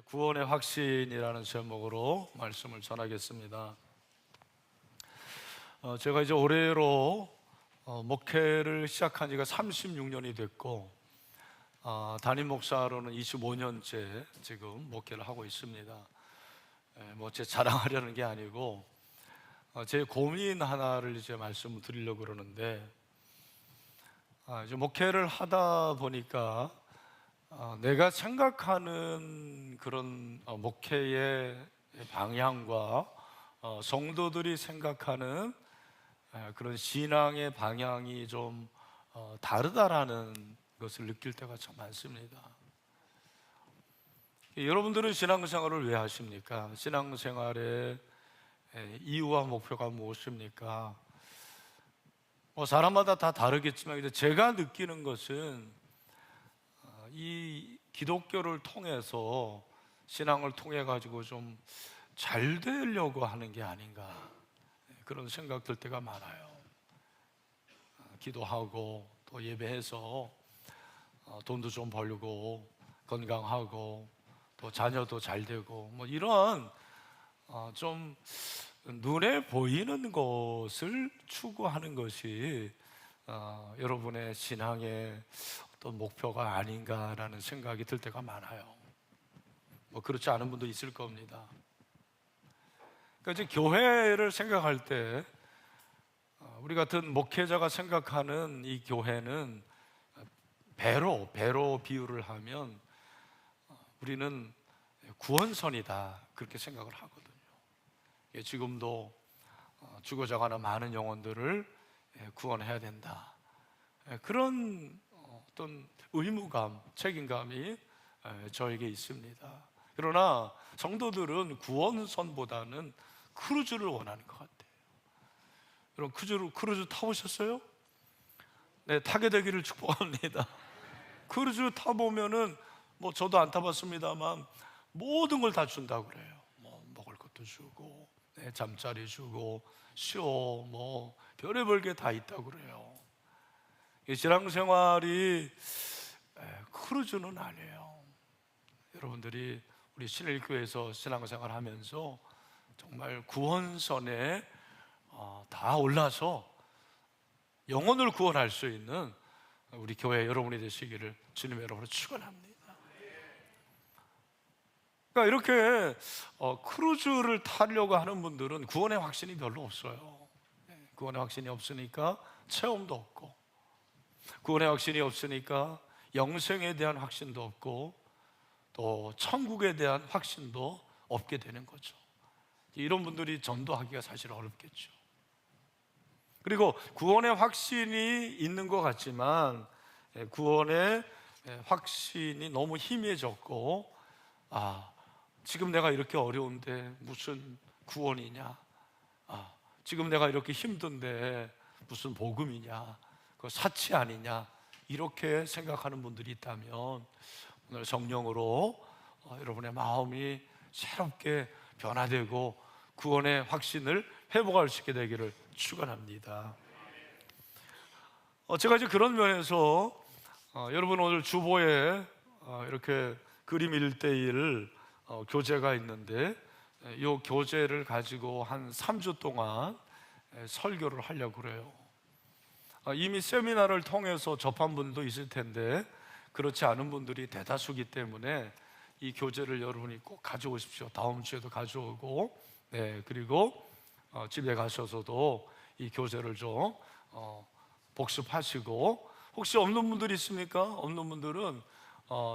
구원의 확신이라는 제목으로 말씀을 전하겠습니다. 제가 이제 올해로 목회를 시작한 지가 36년이 됐고, 담임 목사로는 25년째 지금 목회를 하고 있습니다. 뭐 제 자랑하려는 게 아니고 제 고민 하나를 이제 말씀을 드리려고 그러는데, 이제 목회를 하다 보니까 내가 생각하는 그런 목회의 방향과 성도들이 생각하는 그런 신앙의 방향이 좀 다르다라는 것을 느낄 때가 참 많습니다. 여러분들은 신앙생활을 왜 하십니까? 신앙생활의 이유와 목표가 무엇입니까? 사람마다 다 다르겠지만 제가 느끼는 것은 이 기독교를 통해서, 신앙을 통해 가지고 좀 잘 되려고 하는 게 아닌가, 그런 생각 들 때가 많아요. 기도하고 또 예배해서 돈도 좀 벌고 건강하고 또 자녀도 잘 되고, 뭐 이런 좀 눈에 보이는 것을 추구하는 것이 여러분의 신앙의 어떤 목표가 아닌가라는 생각이 들 때가 많아요. 뭐 그렇지 않은 분도 있을 겁니다. 그러니까 이제 교회를 생각할 때 우리 같은 목회자가 생각하는 이 교회는 배로 비유를 하면 우리는 구원선이다, 그렇게 생각을 하거든요. 지금도 죽어져가는 많은 영혼들을 구원해야 된다, 그런 어떤 의무감, 책임감이 저에게 있습니다. 그러나 성도들은 구원선보다는 크루즈를 원하는 것 같아요. 여러분, 크루즈 타보셨어요? 네, 타게 되기를 축복합니다. 크루즈 타보면은 뭐 저도 안 타봤습니다만 모든 걸 다 준다고 그래요. 뭐 먹을 것도 주고, 잠자리 주고, 쇼, 뭐 별의별 게 다 있다고 그래요. 이 신앙생활이 크루즈는 아니에요. 여러분들이 우리 신일교회에서 신앙생활 하면서 정말 구원선에 다 올라서 영혼을 구원할 수 있는 우리 교회 여러분이 되시기를 주님의 이름으로 축원합니다. 그러니까 이렇게 크루즈를 타려고 하는 분들은 구원의 확신이 별로 없어요. 구원의 확신이 없으니까 체험도 없고, 구원의 확신이 없으니까 영생에 대한 확신도 없고, 또 천국에 대한 확신도 없게 되는 거죠. 이런 분들이 전도하기가 사실 어렵겠죠. 그리고 구원의 확신이 있는 것 같지만 구원의 확신이 너무 희미해졌고, 지금 내가 이렇게 어려운데 무슨 구원이냐, 지금 내가 이렇게 힘든데 무슨 복음이냐, 그 사치 아니냐, 이렇게 생각하는 분들이 있다면 오늘 성령으로 여러분의 마음이 새롭게 변화되고 구원의 확신을 회복할 수 있게 되기를 축원합니다. 제가 이제 그런 면에서 여러분 오늘 주보에 이렇게 그림 1:1 교재가 있는데, 이 교재를 가지고 한 3주 동안 설교를 하려고 그래요. 이미 세미나를 통해서 접한 분도 있을 텐데 그렇지 않은 분들이 대다수기 때문에 이 교재를 여러분이 꼭 가져오십시오. 다음 주에도 가져오고, 그리고 집에 가셔서도 이 교재를 좀 복습하시고, 혹시 없는 분들이 있습니까? 없는 분들은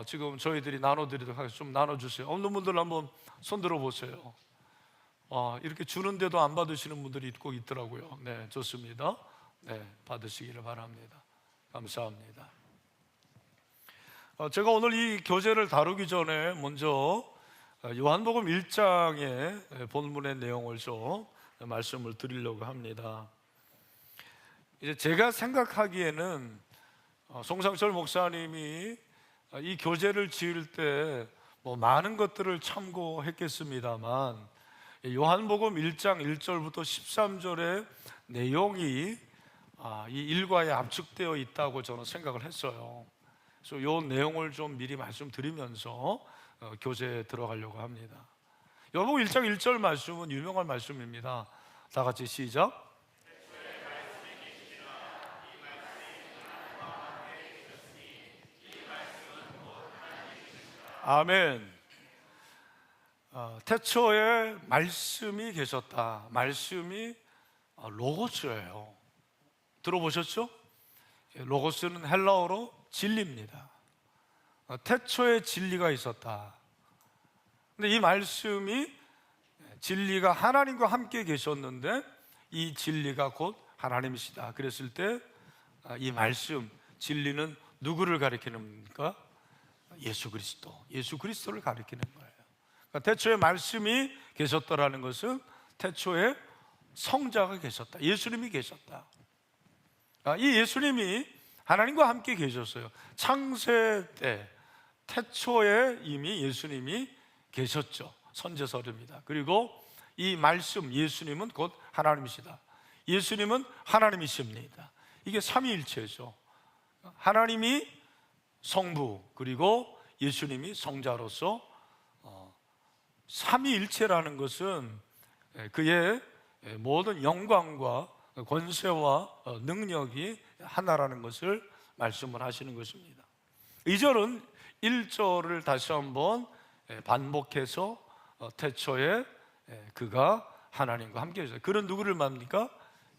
지금 저희들이 나눠드리도록 하겠습니다. 좀 나눠주세요. 없는 분들 한번 손 들어보세요. 이렇게 주는데도 안 받으시는 분들이 꼭 있더라고요. 네, 좋습니다. 네, 받으시기를 바랍니다. 감사합니다. 제가 오늘 이 교재를 다루기 전에 먼저 요한복음 1장의 본문의 내용을 좀 말씀을 드리려고 합니다. 이제 제가 생각하기에는 송상철 목사님이 이 교재를 지을 때 뭐 많은 것들을 참고했겠습니다만, 요한복음 1장 1절부터 13절의 내용이 이 일과에 압축되어 있다고 저는 생각을 했어요. 그래서 이 내용을 좀 미리 말씀드리면서 교제에 들어가려고 합니다. 요한복음 1장 1절 말씀은 유명한 말씀입니다. 다 같이 시작. 아멘. 태초에 말씀이 계셨다. 말씀이 로고스예요. 들어보셨죠? 로고스는 헬라어로 진리입니다. 태초에 진리가 있었다. 근데 이 말씀이 진리가 하나님과 함께 계셨는데 이 진리가 곧 하나님이시다. 그랬을 때 이 말씀, 진리는 누구를 가리키는 겁니까? 예수 그리스도, 예수 그리스도를 가리키는 거예요. 그러니까 태초에 말씀이 계셨다라는 것은 태초에 성자가 계셨다, 예수님이 계셨다. 이 예수님이 하나님과 함께 계셨어요. 창세 때 태초에 이미 예수님이 계셨죠. 선지서입니다. 그리고 이 말씀 예수님은 곧 하나님이시다. 예수님은 하나님이십니다. 이게 삼위일체죠. 하나님이 성부 그리고 예수님이 성자로서 삼위일체라는 것은 그의 모든 영광과 권세와 능력이 하나라는 것을 말씀을 하시는 것입니다. 2절은 1절을 다시 한번 반복해서 태초에 그가 하나님과 함께 계셨다. 그런 누구를 말합니까?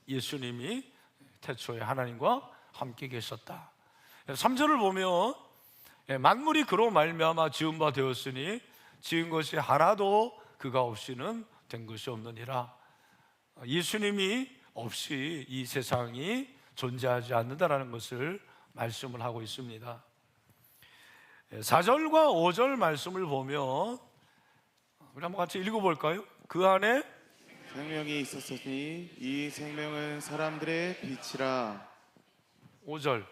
예수님이 태초에 하나님과 함께 계셨다. 3절을 보면 만물이 그로 말미암아 지은 바 되었으니 지은 것이 하나도 그가 없이는 된 것이 없느니라. 예수님이 없이 이 세상이 존재하지 않는다라는 것을 말씀을 하고 있습니다. 4절과 5절 말씀을 보면 우리 한번 같이 읽어볼까요? 그 안에 생명이 있었으니 이 생명은 사람들의 빛이라. 5절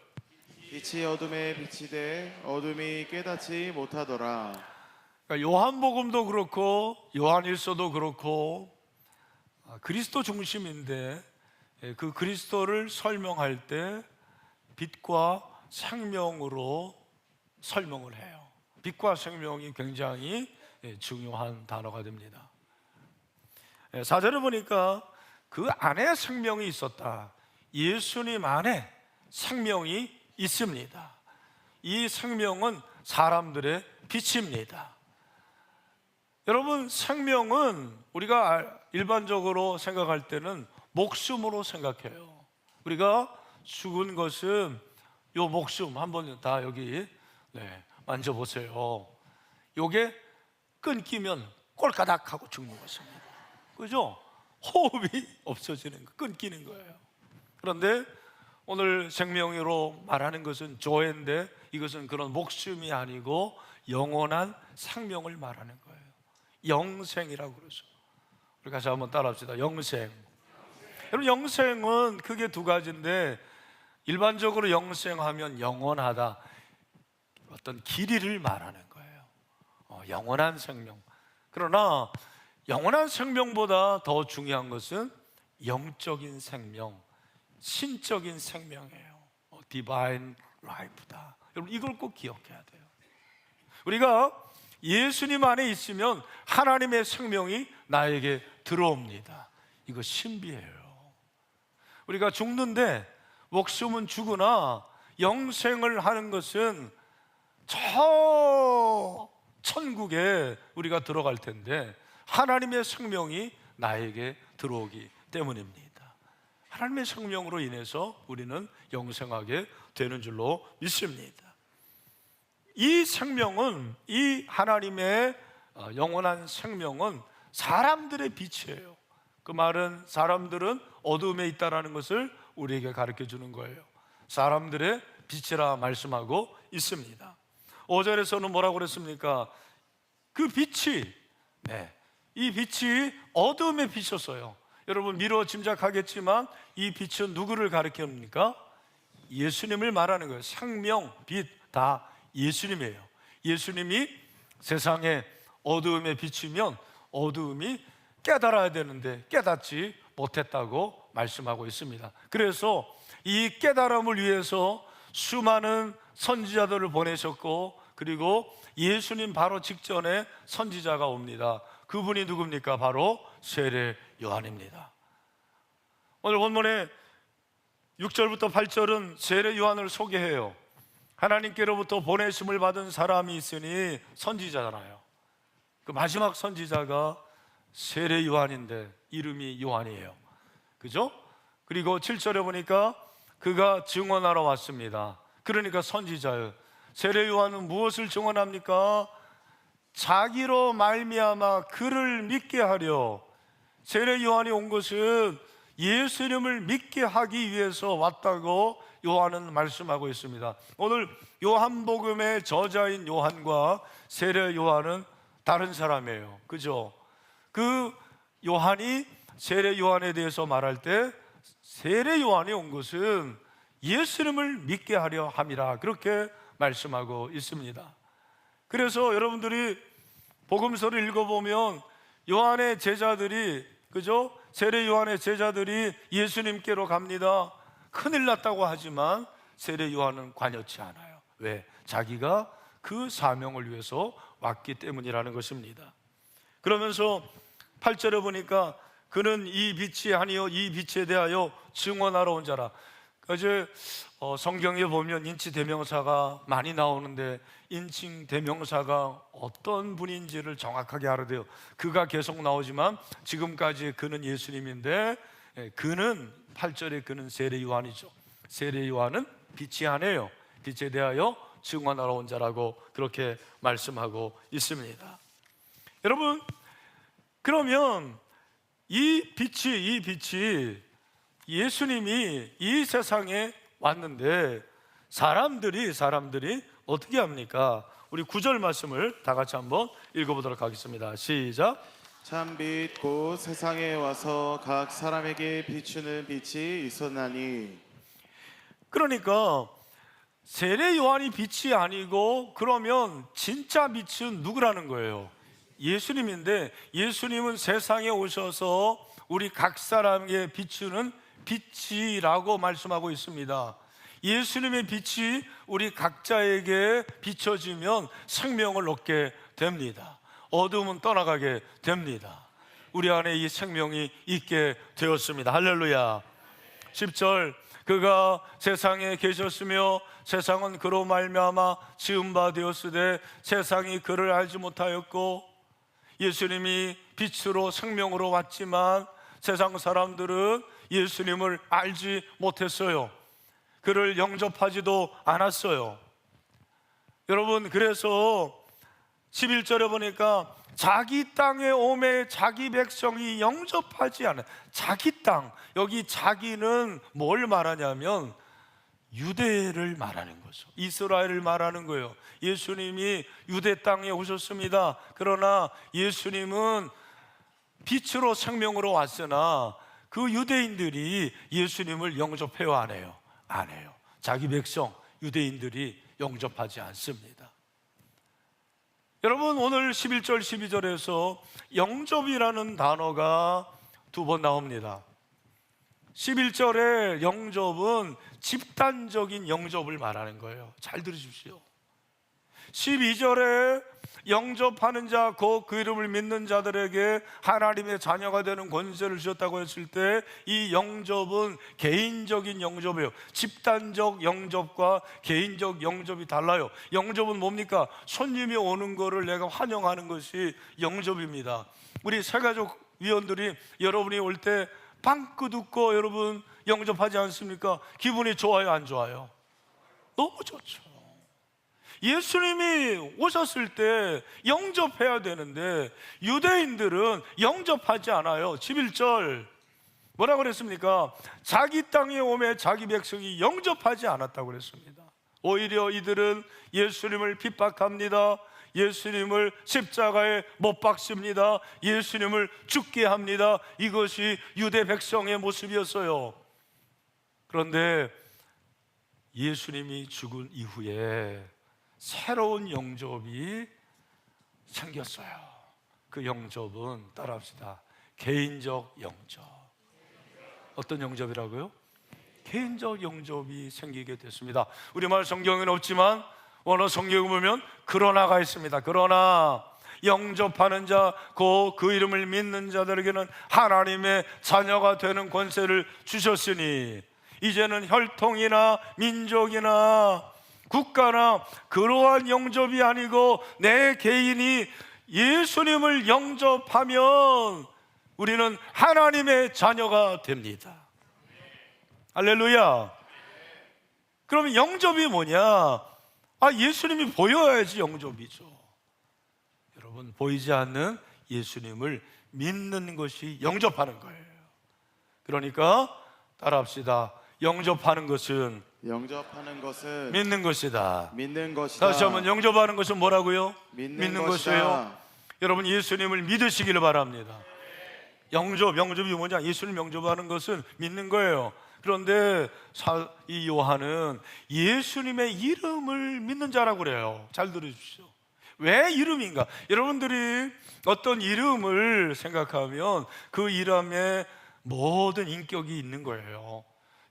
빛이 어둠에 빛이 돼 어둠이 깨닫지 못하더라. 그러니까 요한복음도 그렇고 요한일서도 그렇고 그리스도 중심인데 그 그리스도를 설명할 때 빛과 생명으로 설명을 해요. 빛과 생명이 굉장히 중요한 단어가 됩니다. 4절에 보니까 그 안에 생명이 있었다. 예수님 안에 생명이 있습니다. 이 생명은 사람들의 빛입니다. 여러분, 생명은 우리가 일반적으로 생각할 때는 목숨으로 생각해요. 우리가 죽은 것은 요 목숨 한번 다 여기 만져보세요. 요게 끊기면 꼴까닥 하고 죽는 것입니다. 그죠? 호흡이 없어지는 거, 끊기는 거예요. 그런데 오늘 생명으로 말하는 것은 조회인데 이것은 그런 목숨이 아니고 영원한 생명을 말하는 거예요. 영생이라고 그러죠. 우리 같이 한번 따라합시다. 영생. 여러분, 영생은 크게 두 가지인데 일반적으로 영생하면 영원하다, 어떤 길이를 말하는 거예요. 영원한 생명. 그러나 영원한 생명보다 더 중요한 것은 영적인 생명, 신적인 생명이에요. 디바인 라이프다. 여러분, 이걸 꼭 기억해야 돼요. 우리가 예수님 안에 있으면 하나님의 생명이 나에게 들어옵니다. 이거 신비해요. 우리가 죽는데 목숨은 죽으나 영생을 하는 것은 저 천국에 우리가 들어갈 텐데 하나님의 생명이 나에게 들어오기 때문입니다. 하나님의 생명으로 인해서 우리는 영생하게 되는 줄로 믿습니다. 이 생명은, 이 하나님의 영원한 생명은 사람들의 빛이에요. 그 말은 사람들은 어둠에 있다라는 것을 우리에게 가르쳐 주는 거예요. 사람들의 빛이라 말씀하고 있습니다. 5절에서는 뭐라고 그랬습니까? 그 빛이, 이 빛이 어둠에 비쳤어요. 여러분, 미루어 짐작하겠지만 이 빛은 누구를 가리킵니까? 예수님을 말하는 거예요. 생명, 빛 다 예수님이에요. 예수님이 세상에 어두움에 비치면 어두움이 깨달아야 되는데 깨닫지 못했다고 말씀하고 있습니다. 그래서 이 깨달음을 위해서 수많은 선지자들을 보내셨고 그리고 예수님 바로 직전에 선지자가 옵니다. 그분이 누굽니까? 바로 세례 요한입니다. 오늘 본문에 6절부터 8절은 세례 요한을 소개해요. 하나님께로부터 보내심을 받은 사람이 있으니 선지자잖아요. 그 마지막 선지자가 세례 요한인데 이름이 요한이에요. 그죠? 그리고 7절에 보니까 그가 증언하러 왔습니다. 그러니까 선지자예요. 세례 요한은 무엇을 증언합니까? 자기로 말미암아 그를 믿게 하려. 세례 요한이 온 것은 예수님을 믿게 하기 위해서 왔다고 요한은 말씀하고 있습니다. 오늘 요한복음의 저자인 요한과 세례 요한은 다른 사람이에요. 그죠? 그 요한이 세례 요한에 대해서 말할 때 세례 요한이 온 것은 예수님을 믿게 하려 함이라, 그렇게 말씀하고 있습니다. 그래서 여러분들이 복음서를 읽어보면 요한의 제자들이, 그죠? 세례 요한의 제자들이 예수님께로 갑니다. 큰일 났다고 하지만 세례 요한은 관여치 않아요. 왜? 자기가 그 사명을 위해서 왔기 때문이라는 것입니다. 그러면서 8절에 보니까 그는 이 빛이 아니요 이 빛에 대하여 증언하러 온 자라. 이제 성경에 보면 인치 대명사가 많이 나오는데 인칭 대명사가 어떤 분인지를 정확하게 알아야 돼요. 그가 계속 나오지만 지금까지 그는 예수님인데, 그는 8절에 그는 세례 요한이죠. 세례 요한은 빛이 아니에요. 빛에 대하여 증언하러 온 자라고 그렇게 말씀하고 있습니다. 여러분, 그러면 이 빛이 예수님이 이 세상에 왔는데 사람들이 어떻게 합니까? 우리 9절 말씀을 다 같이 한번 읽어보도록 하겠습니다. 시작. 참빛 곧 세상에 와서 각 사람에게 비추는 빛이 있었나니. 그러니까 세례 요한이 빛이 아니고 그러면 진짜 빛은 누구라는 거예요? 예수님인데, 예수님은 세상에 오셔서 우리 각 사람에게 비추는 빛이라고 말씀하고 있습니다. 예수님의 빛이 우리 각자에게 비춰지면 생명을 얻게 됩니다. 어둠은 떠나가게 됩니다. 우리 안에 이 생명이 있게 되었습니다. 할렐루야. 10절, 그가 세상에 계셨으며 세상은 그로 말미암아 지은 바 되었으되 세상이 그를 알지 못하였고, 예수님이 빛으로 생명으로 왔지만 세상 사람들은 예수님을 알지 못했어요. 그를 영접하지도 않았어요. 여러분, 그래서 11절에 보니까 자기 땅에 오매 자기 백성이 영접하지 않아요. 자기 땅, 여기 자기는 뭘 말하냐면 유대를 말하는 거죠. 이스라엘을 말하는 거예요. 예수님이 유대 땅에 오셨습니다. 그러나 예수님은 빛으로 생명으로 왔으나 그 유대인들이 예수님을 영접해요, 안 해요? 안 해요. 자기 백성 유대인들이 영접하지 않습니다. 여러분, 오늘 11절 12절에서 영접이라는 단어가 2번 나옵니다. 11절의 영접은 집단적인 영접을 말하는 거예요. 잘 들으십시오. 12절에 영접하는 자, 곧 그 이름을 믿는 자들에게 하나님의 자녀가 되는 권세를 주셨다고 했을 때 이 영접은 개인적인 영접이에요. 집단적 영접과 개인적 영접이 달라요. 영접은 뭡니까? 손님이 오는 거를 내가 환영하는 것이 영접입니다. 우리 새가족 위원들이 여러분이 올 때 방긋 웃고 여러분 영접하지 않습니까? 기분이 좋아요, 안 좋아요? 너무 좋죠. 예수님이 오셨을 때 영접해야 되는데 유대인들은 영접하지 않아요. 11절 뭐라고 그랬습니까? 자기 땅에 오매 자기 백성이 영접하지 않았다고 그랬습니다. 오히려 이들은 예수님을 핍박합니다. 예수님을 십자가에 못 박습니다. 예수님을 죽게 합니다. 이것이 유대 백성의 모습이었어요. 그런데 예수님이 죽은 이후에 새로운 영접이 생겼어요. 그 영접은 따라합시다. 개인적 영접. 어떤 영접이라고요? 개인적 영접이 생기게 됐습니다. 우리말 성경에는 없지만 원어 성경에 보면 그러나가 있습니다. 그러나 영접하는 자, 그 이름을 믿는 자들에게는 하나님의 자녀가 되는 권세를 주셨으니 이제는 혈통이나 민족이나 국가나 그러한 영접이 아니고 내 개인이 예수님을 영접하면 우리는 하나님의 자녀가 됩니다. 할렐루야. 그러면 영접이 뭐냐? 예수님이 보여야지 영접이죠. 여러분, 보이지 않는 예수님을 믿는 것이 영접하는 거예요. 그러니까 따라합시다. 영접하는 것은 믿는 것이다. 믿는 것이다. 다시 한번, 영접하는 것은 뭐라고요? 믿는 것이에요. 여러분, 예수님을 믿으시기를 바랍니다. 영접이 뭐냐? 예수를 영접하는 것은 믿는 거예요. 그런데 이 요한은 예수님의 이름을 믿는 자라고 그래요. 잘 들으십시오. 왜 이름인가? 여러분들이 어떤 이름을 생각하면 그 이름에 모든 인격이 있는 거예요.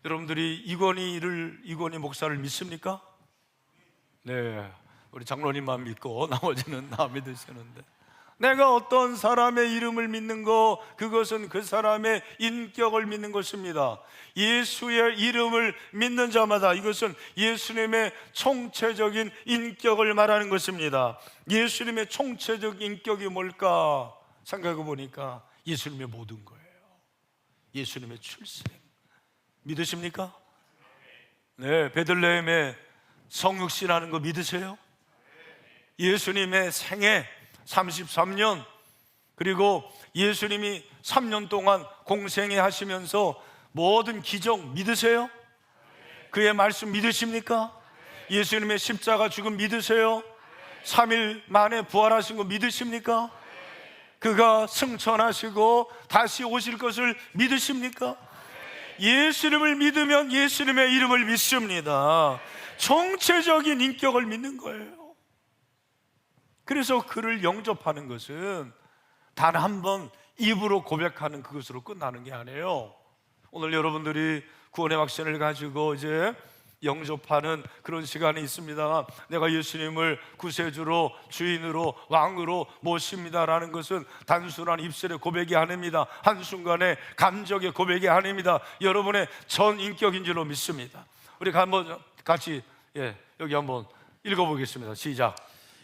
여러분들이 이건희 목사를 믿습니까? 네, 우리 장로님만 믿고 나머지는 다 믿으시는데, 내가 어떤 사람의 이름을 믿는 거, 그것은 그 사람의 인격을 믿는 것입니다. 예수의 이름을 믿는 자마다 이것은 예수님의 총체적인 인격을 말하는 것입니다. 예수님의 총체적 인격이 뭘까 생각해 보니까 예수님의 모든 거예요. 예수님의 출생 믿으십니까? 네, 베들레헴의 성육신하는 거 믿으세요? 예수님의 생애 33년, 그리고 예수님이 3년 동안 공생애 하시면서 모든 기적 믿으세요? 그의 말씀 믿으십니까? 예수님의 십자가 죽음 믿으세요? 3일 만에 부활하신 거 믿으십니까? 그가 승천하시고 다시 오실 것을 믿으십니까? 예수님을 믿으면 예수님의 이름을 믿습니다. 총체적인 인격을 믿는 거예요. 그래서 그를 영접하는 것은 단 한 번 입으로 고백하는 그것으로 끝나는 게 아니에요. 오늘 여러분들이 구원의 확신을 가지고 이제 영접하는 그런 시간이 있습니다. 내가 예수님을 구세주로, 주인으로, 왕으로 모십니다라는 것은 단순한 입술의 고백이 아닙니다. 한순간의 감정의 고백이 아닙니다. 여러분의 전 인격인 줄로 믿습니다. 우리 한번 같이 여기 한번 읽어보겠습니다. 시작.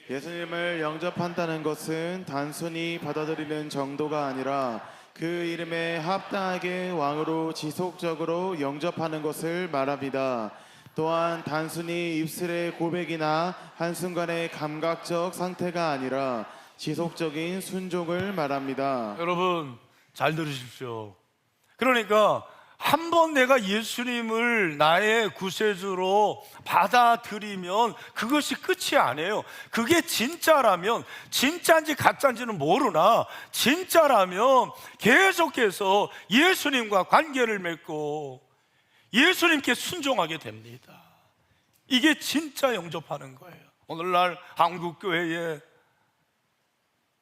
예수님을 영접한다는 것은 단순히 받아들이는 정도가 아니라 그 이름에 합당하게 왕으로 지속적으로 영접하는 것을 말합니다. 또한 단순히 입술의 고백이나 한순간의 감각적 상태가 아니라 지속적인 순종을 말합니다. 여러분 잘 들으십시오. 그러니까 한 번 내가 예수님을 나의 구세주로 받아들이면 그것이 끝이 아니에요. 그게 진짜라면, 진짜인지 가짜인지는 모르나 진짜라면 계속해서 예수님과 관계를 맺고 예수님께 순종하게 됩니다. 이게 진짜 영접하는 거예요. 오늘날 한국교회에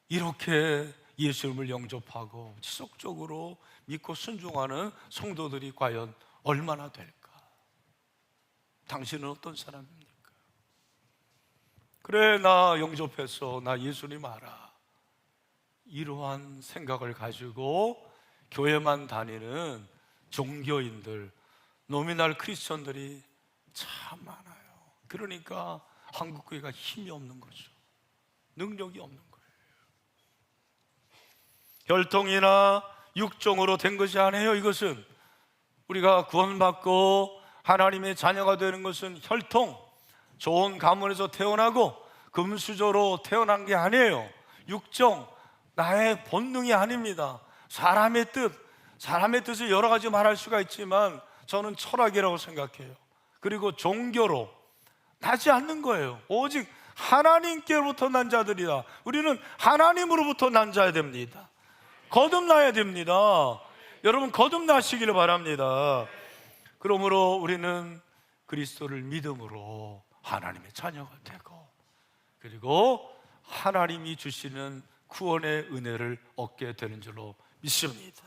이렇게 예수님을 영접하고 지속적으로 믿고 순종하는 성도들이 과연 얼마나 될까? 당신은 어떤 사람입니까? 그래, 나 영접했어, 나 예수님 알아, 이러한 생각을 가지고 교회만 다니는 종교인들, 노미널 크리스천들이 참 많아요. 그러니까 한국교회가 힘이 없는 거죠. 능력이 없는 거예요. 혈통이나 육종으로 된 것이 아니에요. 이것은 우리가 구원받고 하나님의 자녀가 되는 것은 혈통, 좋은 가문에서 태어나고 금수저로 태어난 게 아니에요. 육종, 나의 본능이 아닙니다. 사람의 뜻을 여러 가지 말할 수가 있지만 저는 철학이라고 생각해요. 그리고 종교로 나지 않는 거예요. 오직 하나님께로부터 난 자들이다. 우리는 하나님으로부터 난 자야 됩니다. 거듭나야 됩니다. 여러분 거듭나시기를 바랍니다. 그러므로 우리는 그리스도를 믿음으로 하나님의 자녀가 되고, 그리고 하나님이 주시는 구원의 은혜를 얻게 되는 줄로 믿습니다.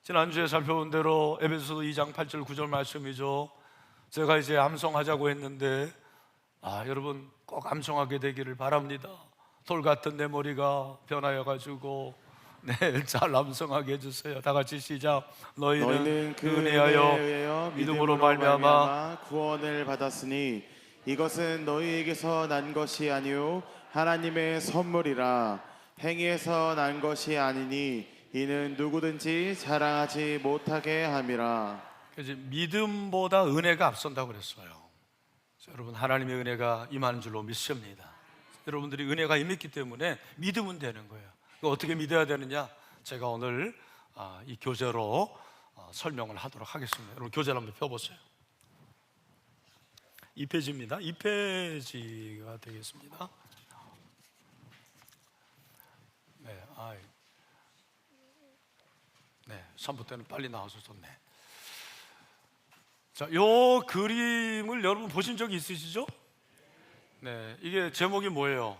지난주에 살펴본 대로 에베소서 2장 8절 9절 말씀이죠. 제가 이제 암송하자고 했는데 여러분 꼭 암송하게 되기를 바랍니다. 돌 같은 내 머리가 변하여 가지고 잘 암송하게 해주세요. 다 같이 시작. 너희는 그 은혜에 은혜하여 의하여 믿음으로 믿음으로 말미암아 말미암아 구원을 받았으니 이것은 너희에게서 난 것이 아니요 하나님의 선물이라. 행위에서 난 것이 아니니 이는 누구든지 자랑하지 못하게 함이라. 그래서 믿음보다 은혜가 앞선다고 그랬어요. 여러분, 하나님의 은혜가 임하는 줄로 믿습니다. 여러분들이 은혜가 임했기 때문에 믿으면 되는 거예요. 어떻게 믿어야 되느냐? 제가 오늘 이 교재로 설명을 하도록 하겠습니다. 여러분, 교재를 한번 펴보세요. 2페이지입니다. 2페이지가 되겠습니다. 네, 3부 때는 빨리 나와서 좋네. 자, 요 그림을 여러분 보신 적이 있으시죠? 네, 이게 제목이 뭐예요?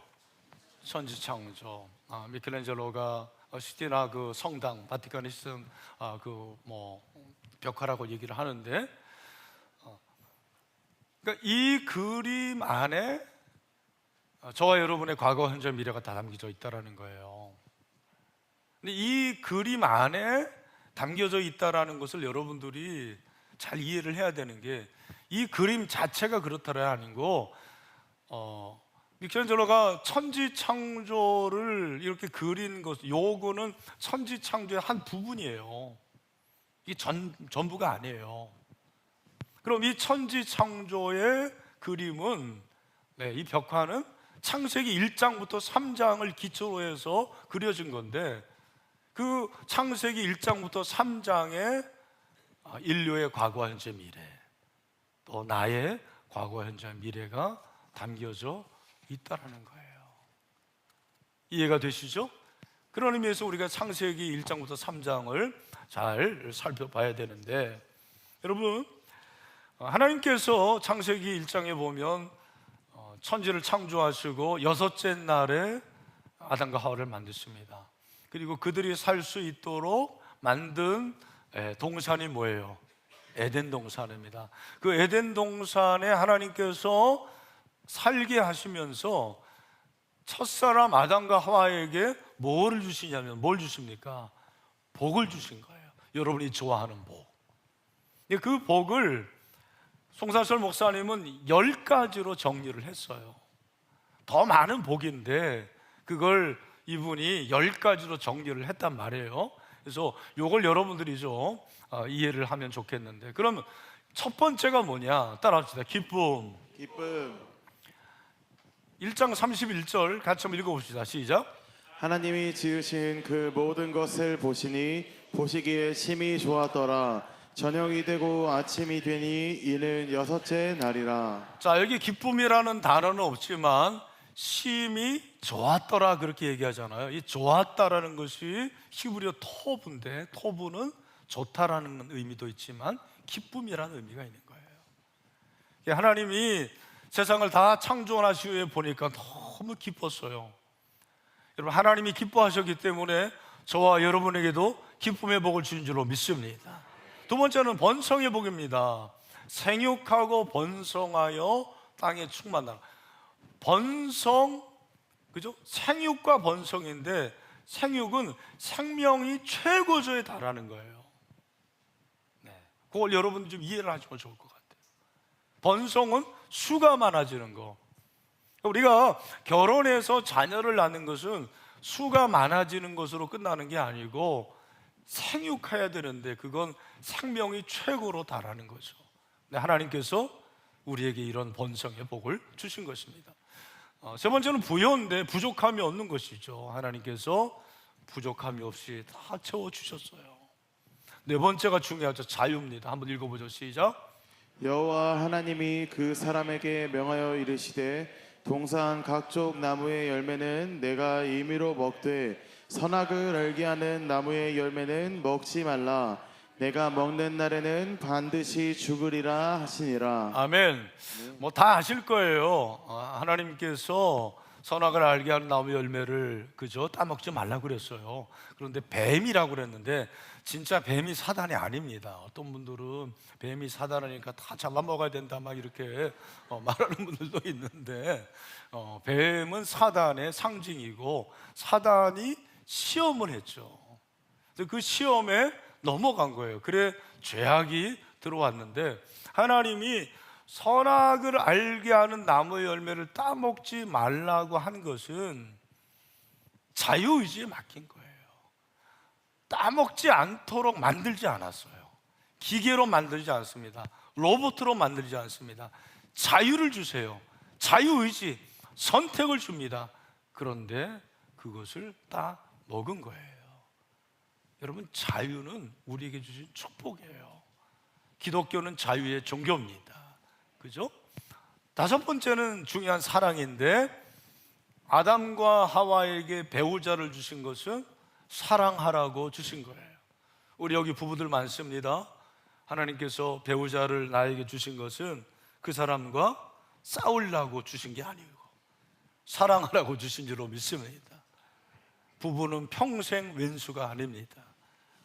천지창조. 미켈란젤로가 시티나 그 성당 바티칸에 쓴 벽화라고 얘기를 하는데, 그러니까 이 그림 안에 저와 여러분의 과거, 현재, 미래가 다 담겨져 있다라는 거예요. 근데 이 그림 안에 담겨져 있다라는 것을 여러분들이 잘 이해를 해야 되는 게, 이 그림 자체가 그렇다는 아니고 미켈란젤로가 천지창조를 이렇게 그린 것, 요거는 천지창조의 한 부분이에요. 이게 전부가 아니에요. 그럼 이 천지창조의 그림은, 이 벽화는 창세기 1장부터 3장을 기초로 해서 그려진 건데, 그 창세기 1장부터 3장에 인류의 과거, 현재, 미래, 또 나의 과거, 현재, 미래가 담겨져 있다라는 거예요. 이해가 되시죠? 그런 의미에서 우리가 창세기 1장부터 3장을 잘 살펴봐야 되는데, 여러분, 하나님께서 창세기 1장에 보면 천지를 창조하시고 여섯째 날에 아담과 하와를 만드십니다. 그리고 그들이 살 수 있도록 만든 동산이 뭐예요? 에덴 동산입니다. 그 에덴 동산에 하나님께서 살게 하시면서 첫사람 아담과 하와에게 뭐를 주시냐면, 뭘 주십니까? 복을 주신 거예요. 여러분이 좋아하는 복. 그 복을 송사철 목사님은 10가지로 정리를 했어요. 더 많은 복인데 그걸 이분이 10가지로 정리를 했단 말이에요. 그래서 이걸 여러분들이 좀 이해를 하면 좋겠는데, 그러면 첫 번째가 뭐냐? 따라합시다. 기쁨. 1장 31절 같이 한번 읽어봅시다. 시작. 하나님이 지으신 그 모든 것을 보시니 보시기에 심히 좋았더라. 저녁이 되고 아침이 되니 이는 여섯째 날이라. 자, 여기 기쁨이라는 단어는 없지만 심히 좋았더라 그렇게 얘기하잖아요. 이 좋았다라는 것이 히브리어 토브인데, 토브는 좋다라는 의미도 있지만 기쁨이라는 의미가 있는 거예요. 하나님이 세상을 다 창조하신 후에 보니까 너무 기뻤어요. 여러분, 하나님이 기뻐하셨기 때문에 저와 여러분에게도 기쁨의 복을 주신 줄로 믿습니다. 두 번째는 번성의 복입니다. 생육하고 번성하여 땅에 충만하라. 번성, 그죠? 생육과 번성인데, 생육은 생명이 최고조에 달하는 거예요. 그걸 여러분 좀 이해를 하시면 좋을 것 같아요. 번성은 수가 많아지는 거. 우리가 결혼해서 자녀를 낳는 것은 수가 많아지는 것으로 끝나는 게 아니고 생육해야 되는데, 그건 생명이 최고로 달하는 거죠. 하나님께서 우리에게 이런 번성의 복을 주신 것입니다. 세 번째는 부여인데, 부족함이 없는 것이죠. 하나님께서 부족함이 없이 다 채워주셨어요. 네 번째가 중요하죠. 자유입니다. 한번 읽어보죠. 시작. 여호와 하나님이 그 사람에게 명하여 이르시되 동산 각종 나무의 열매는 내가 임의로 먹되 선악을 알게 하는 나무의 열매는 먹지 말라. 내가 먹는 날에는 반드시 죽으리라 하시니라. 아멘. 뭐 다 아실 거예요. 하나님께서 선악을 알게 하는 나무 열매를 그저 따먹지 말라고 그랬어요. 그런데 뱀이라고 그랬는데 진짜 뱀이 사단이 아닙니다. 어떤 분들은 뱀이 사단이니까 다 잡아먹어야 된다 막 이렇게 말하는 분들도 있는데 뱀은 사단의 상징이고 사단이 시험을 했죠. 그 시험에 넘어간 거예요. 그래 죄악이 들어왔는데 하나님이 선악을 알게 하는 나무의 열매를 따먹지 말라고 한 것은 자유의지에 맡긴 거예요. 따먹지 않도록 만들지 않았어요. 기계로 만들지 않습니다. 로봇으로 만들지 않습니다. 자유를 주세요. 자유의지, 선택을 줍니다. 그런데 그것을 따 먹은 거예요. 여러분, 자유는 우리에게 주신 축복이에요. 기독교는 자유의 종교입니다. 그죠? 다섯 번째는 중요한 사랑인데 아담과 하와에게 배우자를 주신 것은 사랑하라고 주신 거예요. 우리 여기 부부들 많습니다. 하나님께서 배우자를 나에게 주신 것은 그 사람과 싸우려고 주신 게 아니고 사랑하라고 주신 줄로 믿습니다. 부부는 평생 왼수가 아닙니다.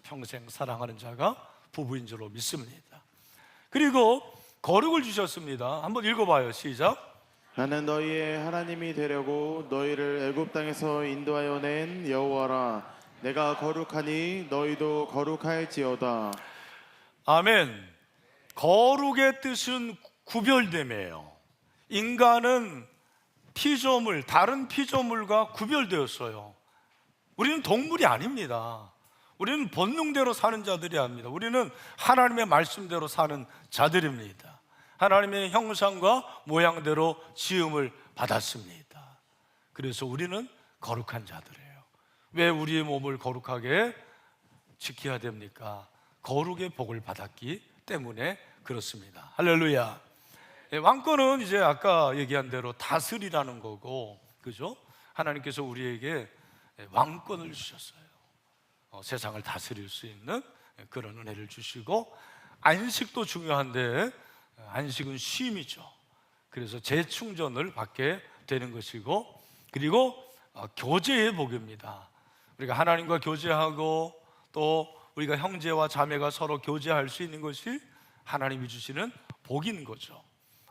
평생 사랑하는 자가 부부인 줄로 믿습니다. 그리고 거룩을 주셨습니다. 한번 읽어봐요. 시작. 나는 너희의 하나님이 되려고 너희를 애굽 땅에서 인도하여 낸 여호와라. 내가 거룩하니 너희도 거룩할지어다. 아멘. 거룩의 뜻은 구별됨이에요. 인간은 피조물, 다른 피조물과 구별되었어요. 우리는 동물이 아닙니다. 우리는 본능대로 사는 자들이 아닙니다. 우리는 하나님의 말씀대로 사는 자들입니다. 하나님의 형상과 모양대로 지음을 받았습니다. 그래서 우리는 거룩한 자들이에요. 왜 우리의 몸을 거룩하게 지켜야 됩니까? 거룩의 복을 받았기 때문에 그렇습니다. 할렐루야. 왕권은 이제 아까 얘기한 대로 다스리라는 거고, 그죠? 하나님께서 우리에게 왕권을 주셨어요. 세상을 다스릴 수 있는 그런 은혜를 주시고, 안식도 중요한데 안식은 쉼이죠. 그래서 재충전을 받게 되는 것이고, 그리고 교제의 복입니다. 우리가 하나님과 교제하고 또 우리가 형제와 자매가 서로 교제할 수 있는 것이 하나님이 주시는 복인 거죠.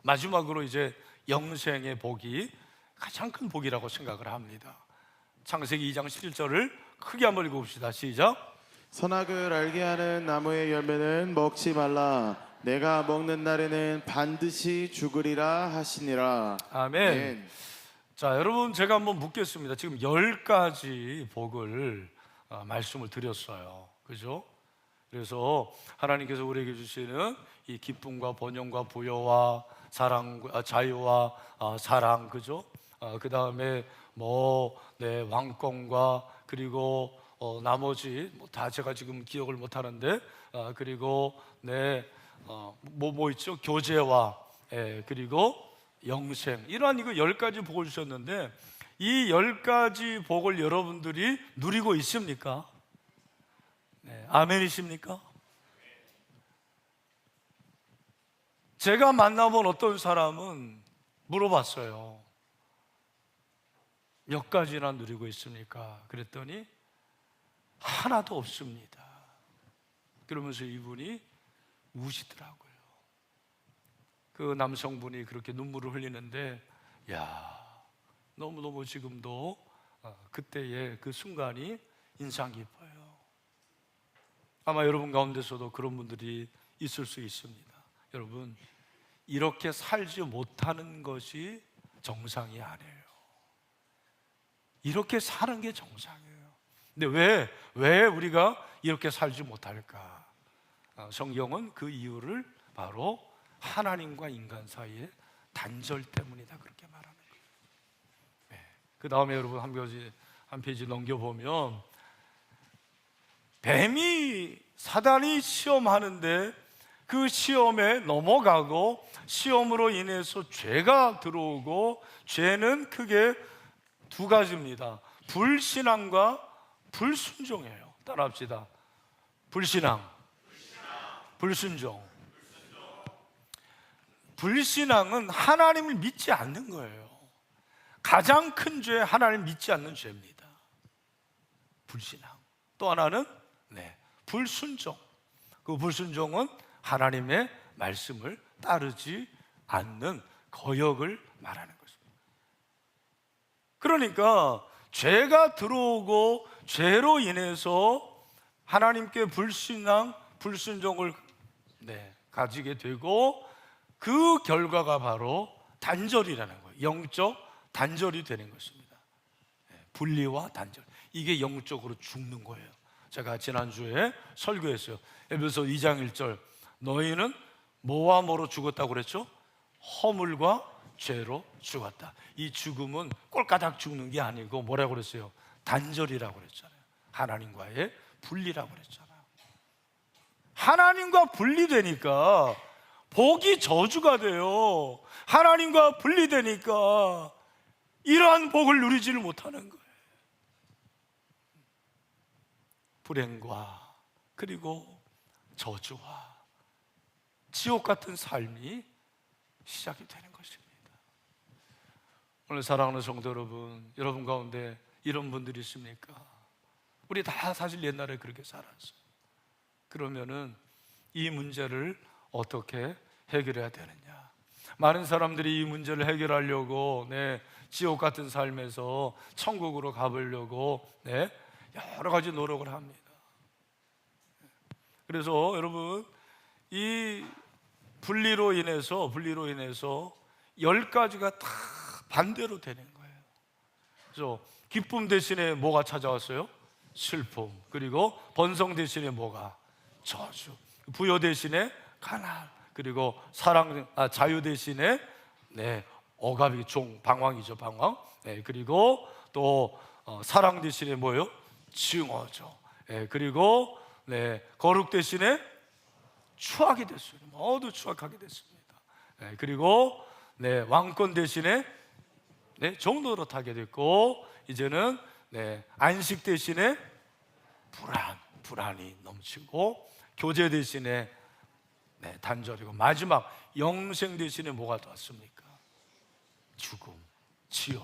마지막으로 이제 영생의 복이 가장 큰 복이라고 생각을 합니다. 창세기 2장 11절을 크게 한번 읽어봅시다. 시작. 선악을 알게 하는 나무의 열매는 먹지 말라. 내가 먹는 날에는 반드시 죽으리라 하시니라. 아멘. 자, 여러분, 제가 한번 묻겠습니다. 지금 10가지 복을 말씀을 드렸어요. 그죠? 그래서 하나님께서 우리에게 주시는 이 기쁨과 번영과 부여와 사랑, 자유와 사랑, 그죠? 그 다음에 왕권과 그리고 나머지 다 제가 지금 기억을 못 하는데 그리고 있죠? 교제와 그리고 영생, 이러한 이거 10가지 복을 주셨는데 이 10가지 복을 여러분들이 누리고 있습니까? 네, 아멘이십니까? 제가 만나본 어떤 사람은 물어봤어요. 몇 가지나 누리고 있습니까? 그랬더니 하나도 없습니다. 그러면서 이분이 우시더라고요. 그 남성분이 그렇게 눈물을 흘리는데, 너무너무 지금도 그때의 그 순간이 인상 깊어요. 아마 여러분 가운데서도 그런 분들이 있을 수 있습니다. 여러분, 이렇게 살지 못하는 것이 정상이 아니에요. 이렇게 사는 게 정상이에요. 근데 왜 우리가 이렇게 살지 못할까? 성경은 그 이유를 바로 하나님과 인간 사이의 단절 때문이다, 그렇게 말하는 거예요. 그 다음에 여러분 한 페이지 넘겨보면 사단이 시험하는데 그 시험에 넘어가고 시험으로 인해서 죄가 들어오고, 죄는 크게 두 가지입니다. 불신앙과 불순종이에요. 따라합시다. 불신앙, 불순종. 불신앙은 하나님을 믿지 않는 거예요. 가장 큰 죄, 하나님 믿지 않는 죄입니다. 불신앙. 또 하나는 불순종. 그 불순종은 하나님의 말씀을 따르지 않는 거역을 말하는 것입니다. 그러니까 죄가 들어오고 죄로 인해서 하나님께 불신앙, 불순종을 가지게 되고, 그 결과가 바로 단절이라는 거예요. 영적 단절이 되는 것입니다. 분리와 단절. 이게 영적으로 죽는 거예요. 제가 지난주에 설교했어요. 에베소 2장 1절, 너희는 뭐와 뭐로 죽었다고 그랬죠? 허물과 죄로 죽었다. 이 죽음은 꼴까닥 죽는 게 아니고 뭐라고 그랬어요? 단절이라고 그랬잖아요. 하나님과의 분리라고 그랬잖아요. 하나님과 분리되니까 복이 저주가 돼요. 하나님과 분리되니까 이러한 복을 누리지를 못하는 거예요. 불행과 그리고 저주와 지옥 같은 삶이 시작이 되는 것입니다. 오늘 사랑하는 성도 여러분, 여러분 가운데 이런 분들이 있습니까? 우리 다 사실 옛날에 그렇게 살았어요. 그러면은 이 문제를 어떻게 해결해야 되느냐? 많은 사람들이 이 문제를 해결하려고 지옥 같은 삶에서 천국으로 가보려고 여러 가지 노력을 합니다. 그래서 여러분, 이 분리로 인해서 10가지가 다 반대로 되는 거예요. 그래서 기쁨 대신에 뭐가 찾아왔어요? 슬픔. 그리고 번성 대신에 뭐가? 저주. 부여 대신에 가난. 그리고 자유 대신에 억압이 방황이죠, 방황. 그리고 또 사랑 대신에 뭐예요? 증오죠. 그리고 거룩 대신에 추악이 됐어요. 모두 추악하게 됐습니다. 그리고 왕권 대신에 종노릇 하게 됐고, 이제는 안식 대신에 불안이 넘치고, 교제 대신에 단절이고, 마지막 영생 대신에 뭐가 왔습니까? 죽음, 지옥,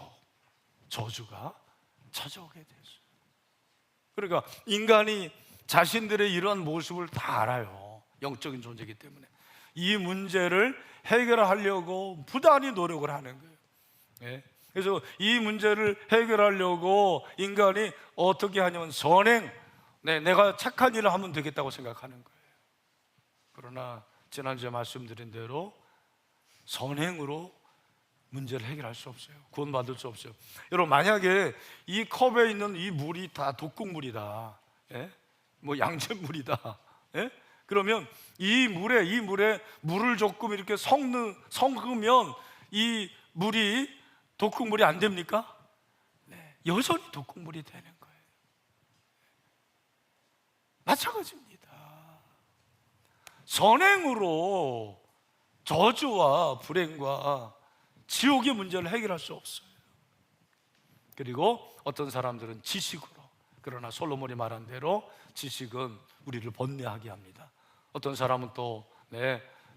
저주가 찾아오게 됐어요. 그러니까 인간이 자신들의 이러한 모습을 다 알아요. 영적인 존재이기 때문에 이 문제를 해결하려고 부단히 노력을 하는 거예요. 그래서 이 문제를 해결하려고 인간이 어떻게 하냐면 선행, 내가 착한 일을 하면 되겠다고 생각하는 거예요. 그러나 지난주에 말씀드린 대로 선행으로 문제를 해결할 수 없어요. 구원받을 수 없어요. 여러분, 만약에 이 컵에 있는 이 물이 다 독극물이다, 뭐 양잿물이다, 그러면 이 물에 물을 조금 이렇게 섞으면 이 물이 독극물이 안 됩니까? 여전히 독극물이 되는 거예요. 마찬가지입니다. 선행으로 저주와 불행과 지옥의 문제를 해결할 수 없어요. 그리고 어떤 사람들은 지식으로, 그러나 솔로몬이 말한 대로 지식은 우리를 번뇌하게 합니다. 어떤 사람은 또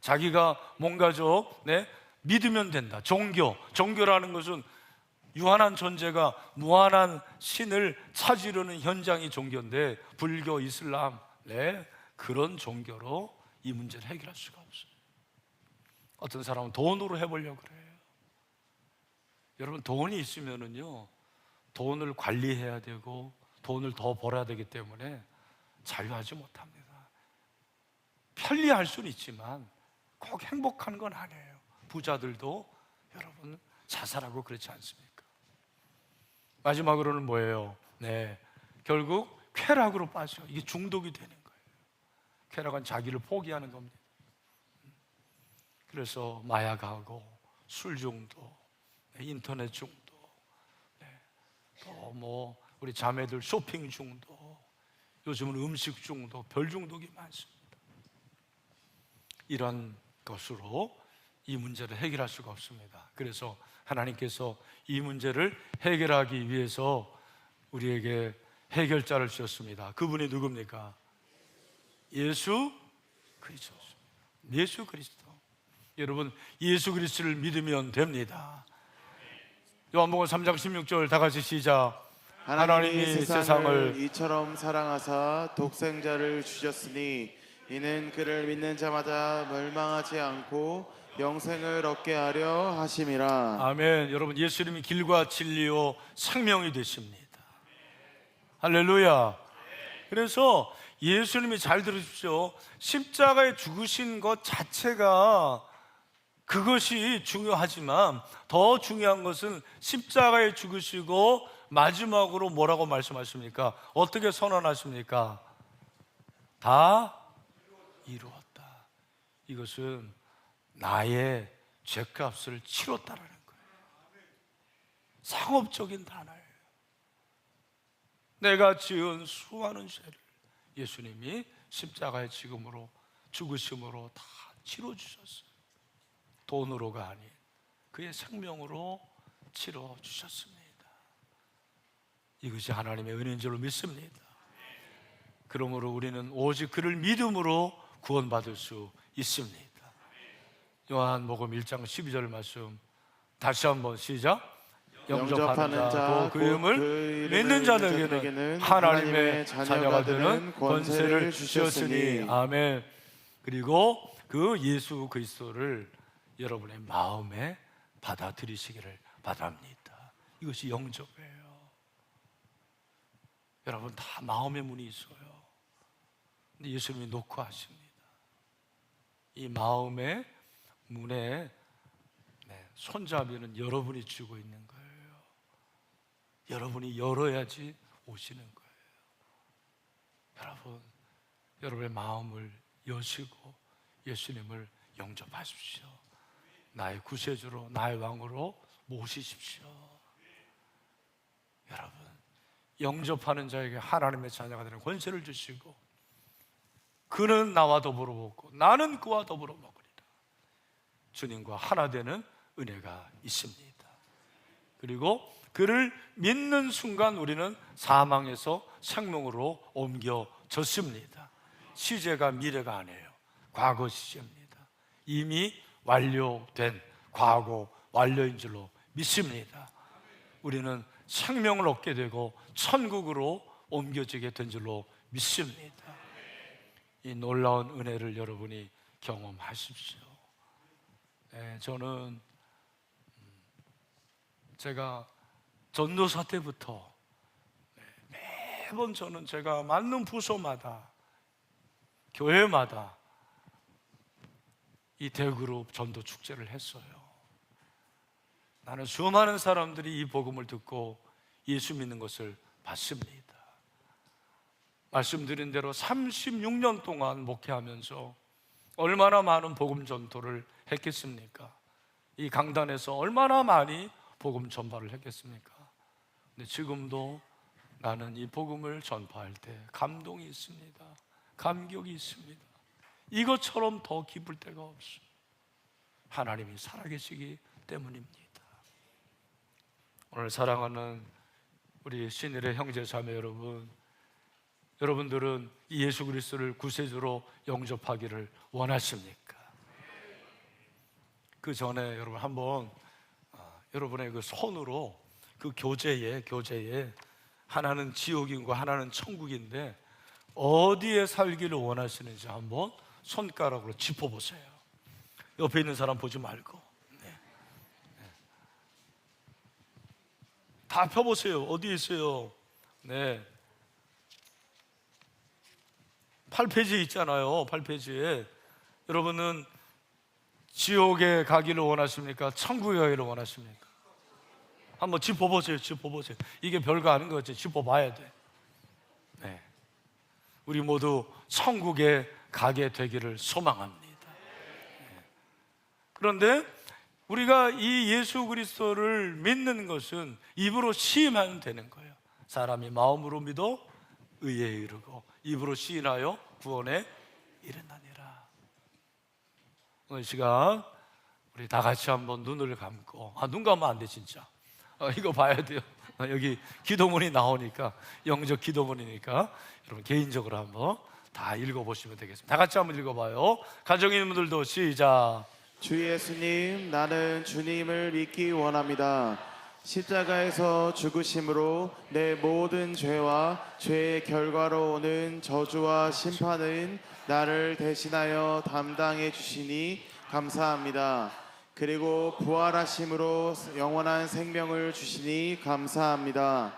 자기가 뭔가 믿으면 된다. 종교라는 것은 유한한 존재가 무한한 신을 찾으려는 현장이 종교인데, 불교, 이슬람 그런 종교로 이 문제를 해결할 수가 없어요. 어떤 사람은 돈으로 해보려고 그래요. 여러분, 돈이 있으면은요, 돈을 관리해야 되고 돈을 더 벌어야 되기 때문에 자유하지 못합니다. 편리할 수는 있지만 꼭 행복한 건 아니에요. 부자들도 여러분 자살하고 그렇지 않습니까? 마지막으로는 뭐예요? 결국 쾌락으로 빠져요. 이게 중독이 되는 거예요. 쾌락은 자기를 포기하는 겁니다. 그래서 마약하고 술 중독, 인터넷 중독, 또 우리 자매들 쇼핑 중독, 요즘은 음식 중독, 별 중독이 많습니다. 이런 것으로 이 문제를 해결할 수가 없습니다. 그래서 하나님께서 이 문제를 해결하기 위해서 우리에게 해결자를 주셨습니다. 그분이 누굽니까? 예수 그리스도입니다. 예수 그리스도. 여러분, 예수 그리스도를 믿으면 됩니다. 요한복음 3장 16절 다 같이 시작. 하나님이 세상을 이처럼 사랑하사 독생자를 주셨으니 이는 그를 믿는 자마다 멸망하지 않고 영생을 얻게 하려 하심이라. 아멘. 여러분, 예수님이 길과 진리요 생명이 되십니다. 할렐루야. 그래서 예수님이, 잘 들으십시오, 십자가에 죽으신 것 자체가 그것이 중요하지만 더 중요한 것은 십자가에 죽으시고 마지막으로 뭐라고 말씀하십니까? 어떻게 선언하십니까? 다 이루었다. 이것은 나의 죄값을 치렀다라는 거예요. 상업적인 단어예요. 내가 지은 수많은 죄를 예수님이 십자가의 죽으심으로 다 치러주셨어요. 돈으로가 아닌 그의 생명으로 치러주셨습니다. 이것이 하나님의 은혜인 줄로 믿습니다. 그러므로 우리는 오직 그를 믿음으로 구원받을 수 있습니다. 요한복음 1장 12절 말씀 다시 한번 시작. 영접하는 자, 그 이름을 믿는 자들에게는 하나님의 자녀가 되는 권세를 주셨으니. 아멘. 그리고 그 예수 그리스도를 여러분의 마음에 받아들이시기를 바랍니다. 이것이 영접이에요. 여러분, 다 마음의 문이 있어요. 근데 예수님이 놓고 하십니다. 이 마음의 문에 손잡이는 여러분이 쥐고 있는 거예요. 여러분이 열어야지 오시는 거예요. 여러분, 여러분의 마음을 여시고 예수님을 영접하십시오. 나의 구세주로, 나의 왕으로 모시십시오. 여러분, 영접하는 자에게 하나님의 자녀가 되는 권세를 주시고 그는 나와 더불어 먹고 나는 그와 더불어 먹으리라. 주님과 하나 되는 은혜가 있습니다. 그리고 그를 믿는 순간 우리는 사망에서 생명으로 옮겨졌습니다. 시제가 미래가 아니에요. 과거 시제입니다. 이미 완료된 과거 완료인 줄로 믿습니다. 우리는 생명을 얻게 되고 천국으로 옮겨지게 된 줄로 믿습니다. 이 놀라운 은혜를 여러분이 경험하십시오. 저는 제가 전도사 때부터 매번 저는 제가 맞는 부서마다 교회마다 이 대그룹 전도 축제를 했어요. 나는 수많은 사람들이 이 복음을 듣고 예수 믿는 것을 봤습니다. 말씀드린 대로 36년 동안 목회하면서 얼마나 많은 복음 전도를 했겠습니까? 이 강단에서 얼마나 많이 복음 전파를 했겠습니까? 근데 지금도 나는 이 복음을 전파할 때 감동이 있습니다. 감격이 있습니다. 이것처럼 더 기쁠 때가 없어요. 하나님이 살아계시기 때문입니다. 오늘 사랑하는 우리 신일의 형제 자매 여러분, 여러분들은 이 예수 그리스도를 구세주로 영접하기를 원하십니까? 그 전에 여러분 한번 여러분의 그 손으로 그 교재에 하나는 지옥이고 하나는 천국인데 어디에 살기를 원하시는지 한번 손가락으로 짚어보세요. 옆에 있는 사람 보지 말고 다 펴보세요. 어디 있어요? 8페이지에 있잖아요. 8페이지에 여러분은 지옥에 가기를 원하십니까? 천국에 가기를 원하십니까? 한번 짚어보세요. 이게 별거 아닌 것 같죠? 짚어봐야 돼. 우리 모두 천국에 가게 되기를 소망합니다. 그런데 우리가 이 예수 그리스도를 믿는 것은 입으로 시인하면 되는 거예요. 사람이 마음으로 믿어 의에 이르고 입으로 시인하여 구원에 이르나니라. 오늘 시간 우리 다 같이 한번 눈을 감고, 눈 감으면 안 돼 진짜. 이거 봐야 돼요. 여기 기도문이 나오니까, 영적 기도문이니까 여러분 개인적으로 한번 다 읽어보시면 되겠습니다. 다 같이 한번 읽어봐요. 가정에 있는 분들도 시작. 주 예수님, 나는 주님을 믿기 원합니다. 십자가에서 죽으심으로 내 모든 죄와 죄의 결과로 오는 저주와 심판은 나를 대신하여 담당해 주시니 감사합니다. 그리고 부활하심으로 영원한 생명을 주시니 감사합니다.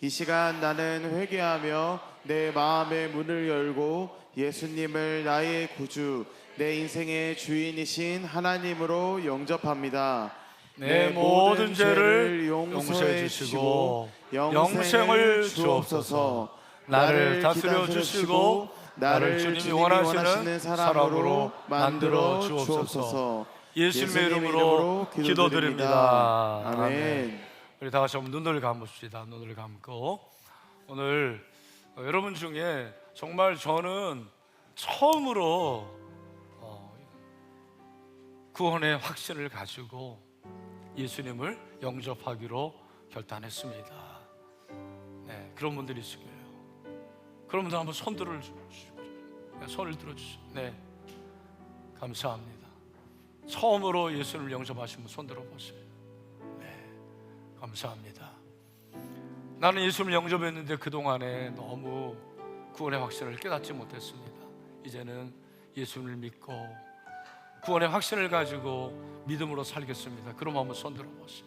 이 시간 나는 회개하며 내 마음의 문을 열고 예수님을 나의 구주, 내 인생의 주인이신 하나님으로 영접합니다. 내 모든 죄를 용서해 주시고 영생을 주옵소서. 나를 다스려 주시고 나를 주님이 원하시는 사람으로 만들어 주옵소서. 예수님의 이름으로 기도드립니다. 아멘. 우리 다 같이 한번 눈을 감읍시다. 눈을 감고 오늘 여러분 중에 정말 저는 처음으로 구원의 확신을 가지고 예수님을 영접하기로 결단했습니다. 네, 그런 분들이 있을 거예요. 그런 분들 한번 손을 들어주시죠. 네, 감사합니다. 처음으로 예수님을 영접하신 분 손 들어보세요. 네, 감사합니다. 나는 예수님을 영접했는데 그동안에 너무 구원의 확신을 깨닫지 못했습니다. 이제는 예수님을 믿고 구원의 확신을 가지고 믿음으로 살겠습니다. 그럼 한번 손 들어보세요.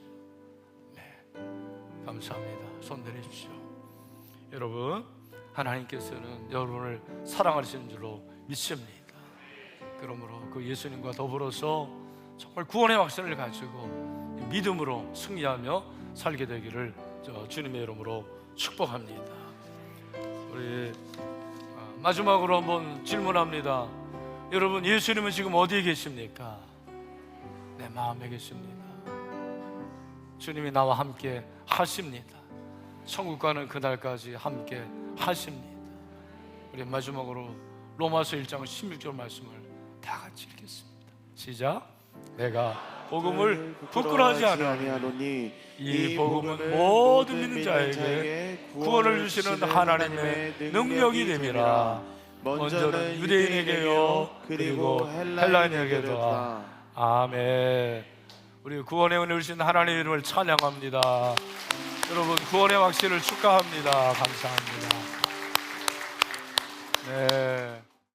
네, 감사합니다. 손 내려주십시오. 여러분, 하나님께서는 여러분을 사랑하시는 줄로 믿습니다. 그러므로 그 예수님과 더불어서 정말 구원의 확신을 가지고 믿음으로 승리하며 살게 되기를 주님의 이름으로 축복합니다. 우리 마지막으로 한번 질문합니다. 여러분, 예수님은 지금 어디에 계십니까? 내 마음에 계십니다. 주님이 나와 함께 하십니다. 천국 가는 그날까지 함께 하십니다. 우리 마지막으로 로마서 1장 16절 말씀을 다 같이 읽겠습니다. 시작. 내가 복음을 부끄러워하지 아니하노니 이 복음은 모든 믿는 자에게 구원을 주시는 하나님의 능력이 됨이라. 먼저는 유대인에게요 그리고 헬라인에게도. 아멘. 우리 구원의 은혜를 주신 하나님의 이름을 찬양합니다. 여러분, 구원의 확신을 축하합니다. 감사합니다. 네.